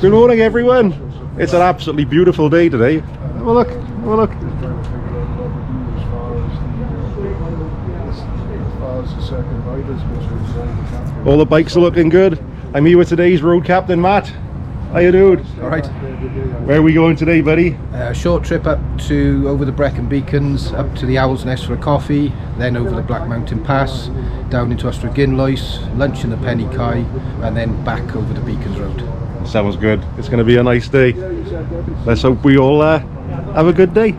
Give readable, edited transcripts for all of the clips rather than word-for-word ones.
Good morning, everyone. It's an absolutely beautiful day today. Have a look, have a look. All the bikes are looking good. I'm here with today's road captain, Matt. How you doing? All right. Where are we going today, buddy? Short trip up to over the Brecon Beacons, up to the Owl's Nest for a coffee, then over the Black Mountain Pass, down into Ystrad-Gynloes, lunch in the Penny Kai, and then back over the Beacons Road. Sounds good. It's going to be a nice day. Let's hope we all have a good day.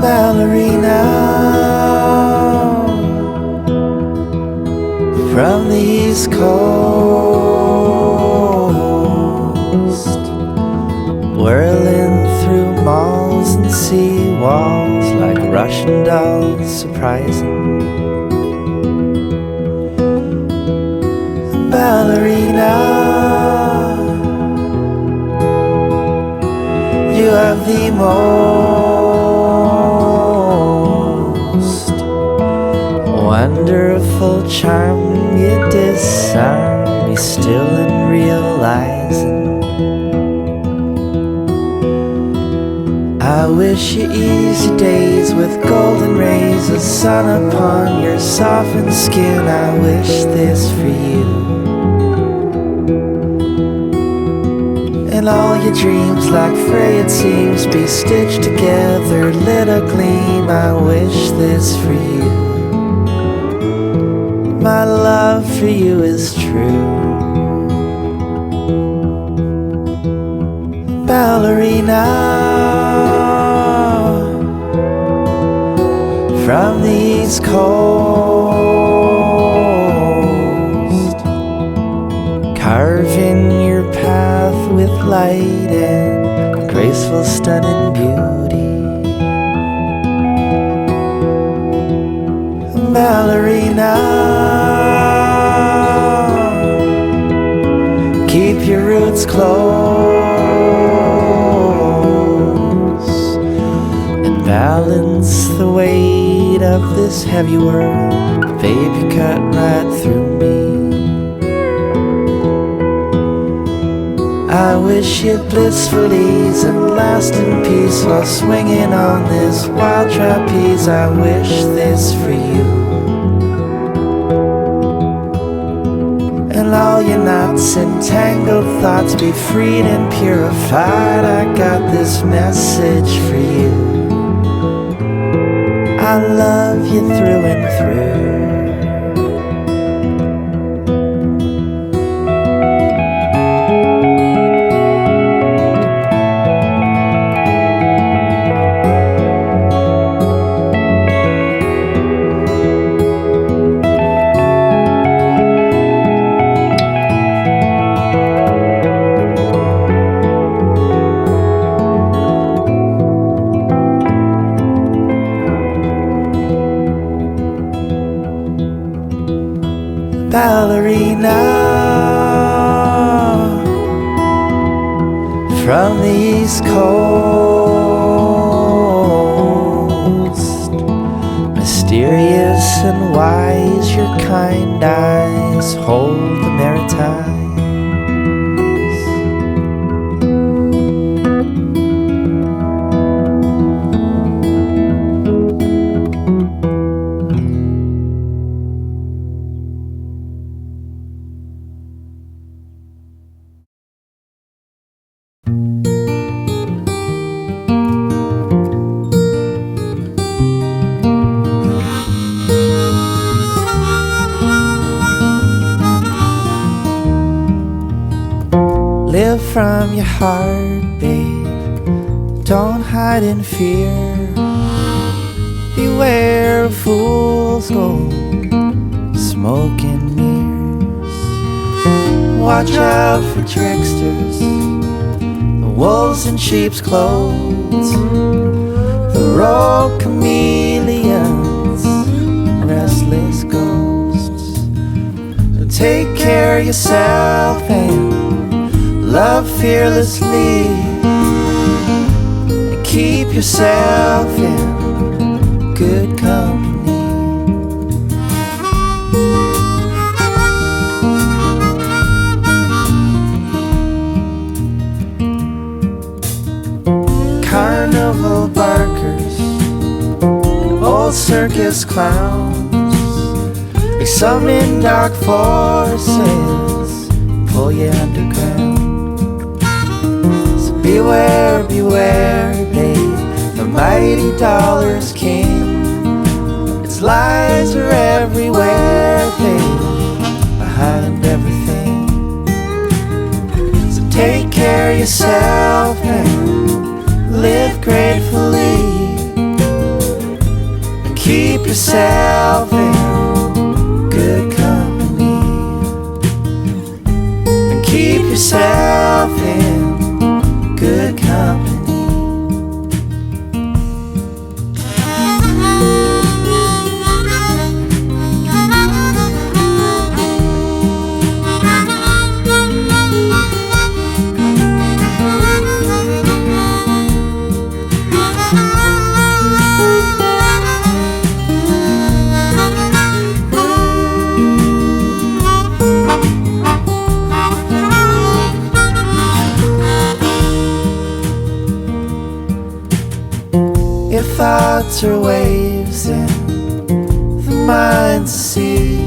ballerina from the East Coast, whirling through malls and sea walls like Russian dolls, surprising. Ballerina, you have the most wonderful charm. You disarm me still in realizing I wish you easy days with golden rays of sun upon your softened skin. I wish this for you. And all your dreams, like frayed seams, be stitched together, lit a gleam. I wish this for you. My love for you is true. Ballerina from the East Coast, carving your path with light and graceful, stunning beauty. Ballerina, keep your roots close and balance the weight of this heavy world. Babe, you cut right through me. I wish you blissful ease and lasting peace while swinging on this wild trapeze. I wish this for you. And all your knots and tangled thoughts be freed and purified. I got this message for you. I love you through and through. Ballerina from the East Coast, mysterious and wise, your kind eyes hold the Maritimes. Live from your heart, babe. Don't hide in fear. Beware of fools' gold, smoke and mirrors. Watch out for tricksters, the wolves in sheep's clothes, the rogue chameleons, restless ghosts. So take care of yourself and love fearlessly, and keep yourself in good company. Carnival barkers and old circus clowns, they summon dark forces, pull you underground. Beware, beware, babe, the mighty dollar's king. Its lies are everywhere, babe, behind everything. So take care of yourself and live gratefully, and keep yourself in good company, and keep yourself in good company. are waves in the mind's sea,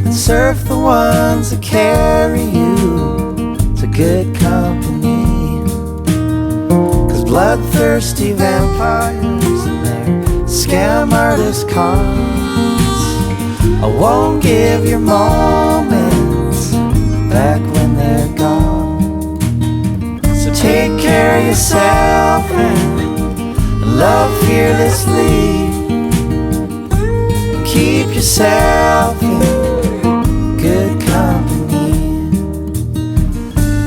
and surf the ones that carry you to good company. 'Cause bloodthirsty vampires and their scam artist cons, I won't give your moments back when they're gone. So take care of yourself and love fearlessly. Keep yourself in good company.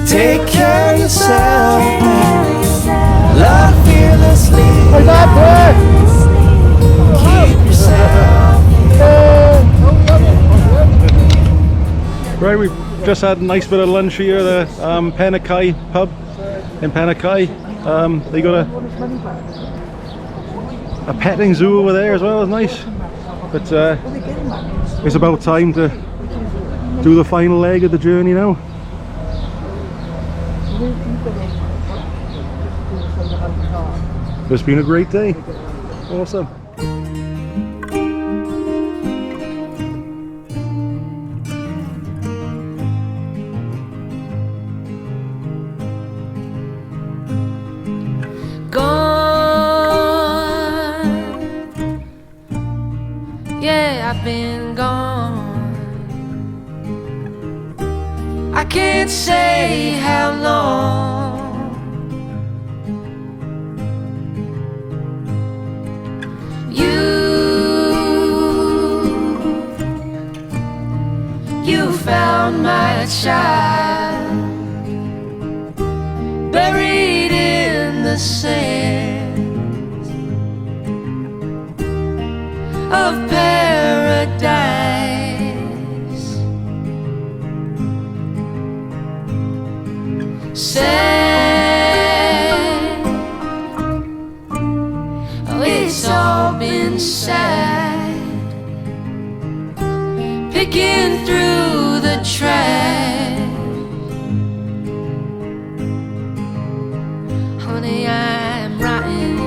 Take care of yourself and love fearlessly. Keep yourself. Right, we've just had a nice bit of lunch here at the Pennakai pub in Pennakai. They got a petting zoo over there as well. It's nice, but it's about time to do the final leg of the journey now. It's been a great day. Awesome. I've been gone. I can't say how long. You found my child buried in the sand of paradise. Sad, oh, it's all been sad, picking through the trash. Honey, I'm rotten,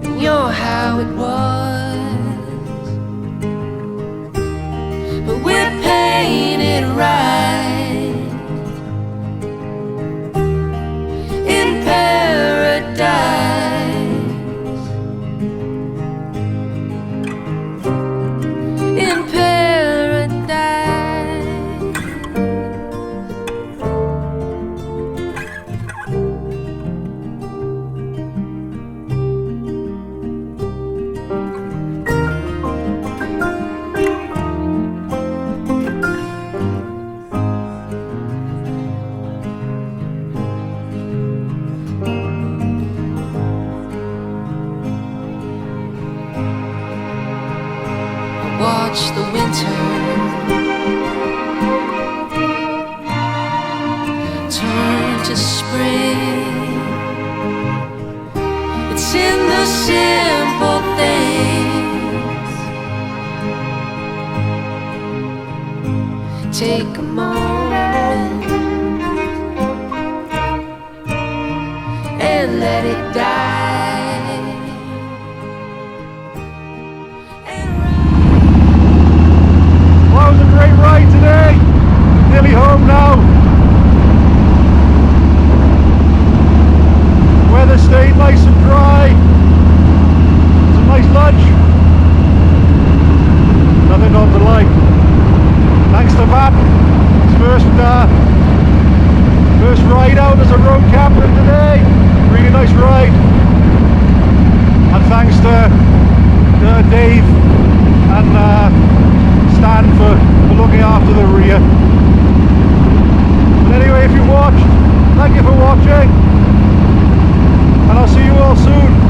and you're how it was, but we're painted right in paradise. In paradise. Watch the winter turn to spring. It's in the simple things. Take a moment and let it die. Well, it was a great ride today. Nearly home now. Weather stayed nice and dry. Some nice lunch. Nothing not to like. Thanks to Matt. His first ride out as a road captain today. Really nice ride. And thanks to Dave and Stan for looking after the rear. But anyway, if you watched, thank you for watching, and I'll see you all soon.